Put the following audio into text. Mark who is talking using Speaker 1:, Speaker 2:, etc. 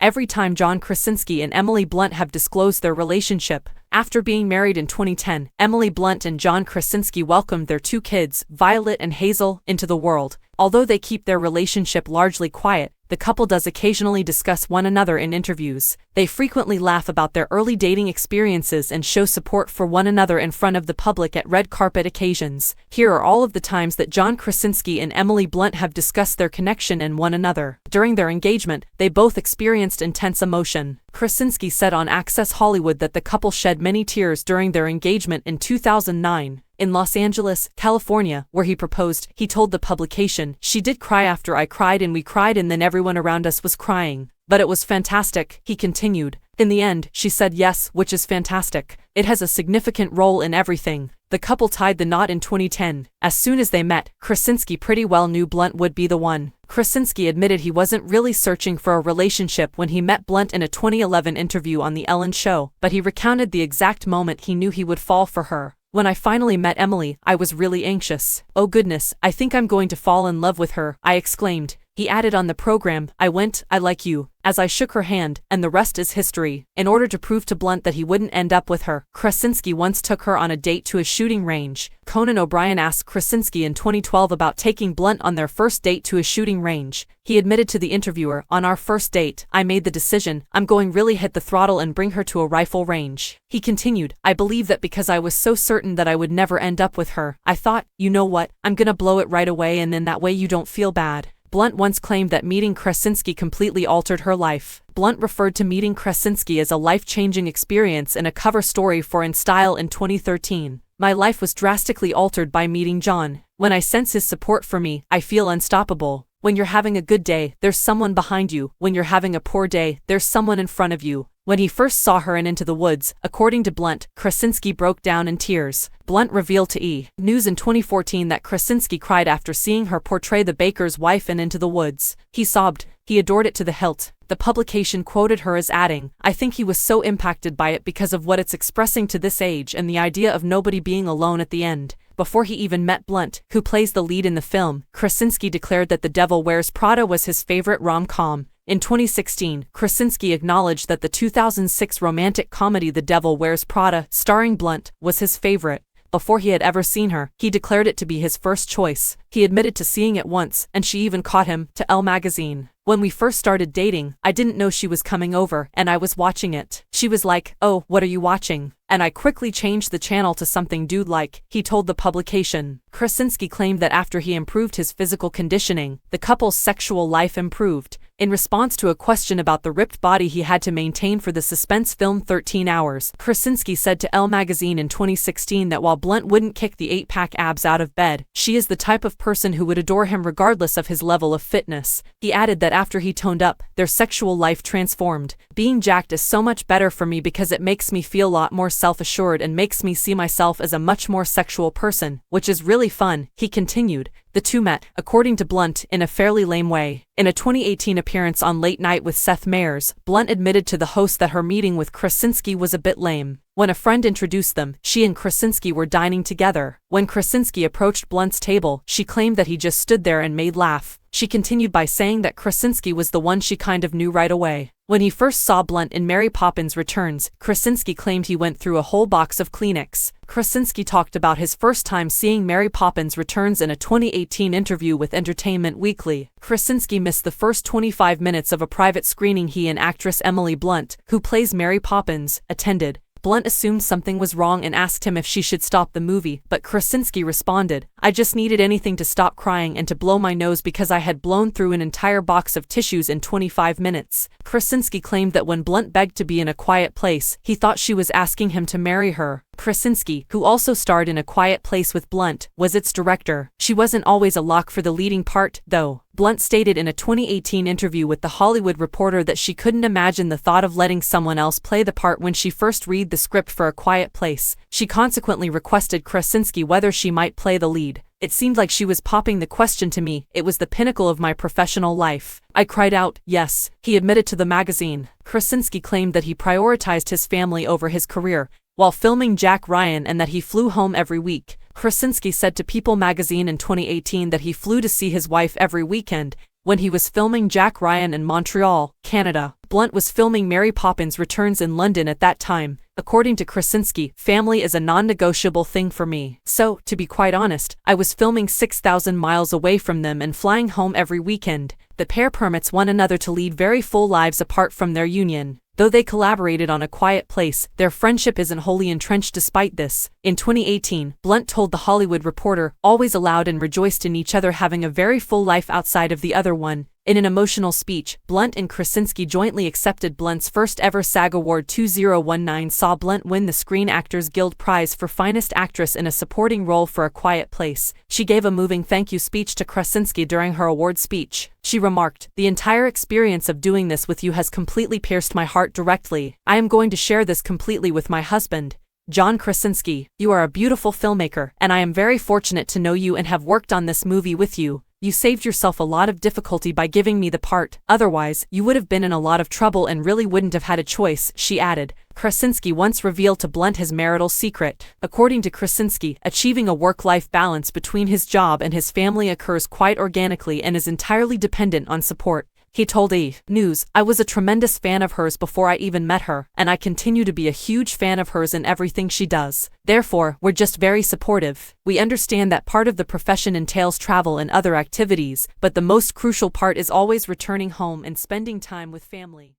Speaker 1: every time John Krasinski and Emily Blunt have disclosed their relationship. After being married in 2010, Emily Blunt and John Krasinski welcomed their 2 kids, Violet and Hazel, into the world. Although they keep their relationship largely quiet, the couple does occasionally discuss one another in interviews. They frequently laugh about their early dating experiences and show support for one another in front of the public at red carpet occasions. Here are all of the times that John Krasinski and Emily Blunt have discussed their connection and one another. During their engagement, they both experienced intense emotion. Krasinski said on Access Hollywood that the couple shed many tears during their engagement in 2009. In Los Angeles, California, where he proposed, he told the publication, "She did cry after I cried and we cried and then everyone around us was crying. But it was fantastic," he continued. "In the end, she said yes, which is fantastic. It has a significant role in everything." The couple tied the knot in 2010. As soon as they met, Krasinski pretty well knew Blunt would be the one. Krasinski admitted he wasn't really searching for a relationship when he met Blunt in a 2011 interview on The Ellen Show, but he recounted the exact moment he knew he would fall for her. "When I finally met Emily, I was really anxious. Oh goodness, I think I'm going to fall in love with her," I exclaimed. He added on the program, "I went, I like you," as I shook her hand, and the rest is history. In order to prove to Blunt that he wouldn't end up with her, Krasinski once took her on a date to a shooting range. Conan O'Brien asked Krasinski in 2012 about taking Blunt on their first date to a shooting range. He admitted to the interviewer, "On our first date, I made the decision, I'm going really hit the throttle and bring her to a rifle range." He continued, "I believe that because I was so certain that I would never end up with her, I thought, you know what, I'm gonna blow it right away and then that way you don't feel bad." Blunt once claimed that meeting Krasinski completely altered her life. Blunt referred to meeting Krasinski as a life-changing experience in a cover story for In Style in 2013. "My life was drastically altered by meeting John. When I sense his support for me, I feel unstoppable. When you're having a good day, there's someone behind you. When you're having a poor day, there's someone in front of you." When he first saw her in Into the Woods, according to Blunt, Krasinski broke down in tears. Blunt revealed to E! News in 2014 that Krasinski cried after seeing her portray the baker's wife in Into the Woods. He sobbed. He adored it to the hilt. The publication quoted her as adding, "I think he was so impacted by it because of what it's expressing to this age and the idea of nobody being alone at the end." Before he even met Blunt, who plays the lead in the film, Krasinski declared that The Devil Wears Prada was his favorite rom-com. In 2016, Krasinski acknowledged that the 2006 romantic comedy The Devil Wears Prada, starring Blunt, was his favorite. Before he had ever seen her, he declared it to be his first choice. He admitted to seeing it once, and she even caught him, to Elle magazine. "When we first started dating, I didn't know she was coming over, and I was watching it. She was like, 'Oh, what are you watching?' And I quickly changed the channel to something dude-like," he told the publication. Krasinski claimed that after he improved his physical conditioning, the couple's sexual life improved. In response to a question about the ripped body he had to maintain for the suspense film 13 Hours, Krasinski said to Elle magazine in 2016 that while Blunt wouldn't kick the 8-pack abs out of bed, she is the type of person who would adore him regardless of his level of fitness. He added that after he toned up, their sexual life transformed. "Being jacked is so much better for me because it makes me feel a lot more self-assured and makes me see myself as a much more sexual person, which is really fun," he continued. The two met, according to Blunt, in a fairly lame way. In a 2018 appearance on Late Night with Seth Meyers, Blunt admitted to the host that her meeting with Krasinski was a bit lame. When a friend introduced them, she and Krasinski were dining together. When Krasinski approached Blunt's table, she claimed that he just stood there and made laugh. She continued by saying that Krasinski was the one she kind of knew right away. When he first saw Blunt in Mary Poppins Returns, Krasinski claimed he went through a whole box of Kleenex. Krasinski talked about his first time seeing Mary Poppins Returns in a 2018 interview with Entertainment Weekly. Krasinski missed the first 25 minutes of a private screening he and actress Emily Blunt, who plays Mary Poppins, attended. Blunt assumed something was wrong and asked him if she should stop the movie, but Krasinski responded, "I just needed anything to stop crying and to blow my nose because I had blown through an entire box of tissues in 25 minutes. Krasinski claimed that when Blunt begged to be in a quiet place, he thought she was asking him to marry her. Krasinski, who also starred in A Quiet Place with Blunt, was its director. She wasn't always a lock for the leading part, though. Blunt stated in a 2018 interview with The Hollywood Reporter that she couldn't imagine the thought of letting someone else play the part when she first read the script for A Quiet Place. She consequently requested Krasinski whether she might play the lead. It seemed like she was popping the question to me. It was the pinnacle of my professional life. I cried out, yes, he admitted to the magazine. Krasinski claimed that he prioritized his family over his career while filming Jack Ryan and that he flew home every week. Krasinski said to People magazine in 2018 that he flew to see his wife every weekend, when he was filming Jack Ryan in Montreal, Canada. Blunt was filming Mary Poppins Returns in London at that time. According to Krasinski, family is a non-negotiable thing for me. So, to be quite honest, I was filming 6,000 miles away from them and flying home every weekend. The pair permits one another to lead very full lives apart from their union. Though they collaborated on A Quiet Place, their friendship isn't wholly entrenched despite this. In 2018, Blunt told The Hollywood Reporter, always allowed and rejoiced in each other having a very full life outside of the other one. In an emotional speech, Blunt and Krasinski jointly accepted Blunt's first ever SAG Award. 2019 saw Blunt win the Screen Actors Guild Prize for Finest Actress in a Supporting Role for A Quiet Place. She gave a moving thank you speech to Krasinski during her award speech. She remarked, "The entire experience of doing this with you has completely pierced my heart directly. I am going to share this completely with my husband, John Krasinski. You are a beautiful filmmaker, and I am very fortunate to know you and have worked on this movie with you. You saved yourself a lot of difficulty by giving me the part, otherwise, you would have been in a lot of trouble and really wouldn't have had a choice," she added. Krasinski once revealed to Blunt his marital secret. According to Krasinski, achieving a work-life balance between his job and his family occurs quite organically and is entirely dependent on support. He told E! News, "I was a tremendous fan of hers before I even met her, and I continue to be a huge fan of hers in everything she does. Therefore, we're just very supportive. We understand that part of the profession entails travel and other activities, but the most crucial part is always returning home and spending time with family."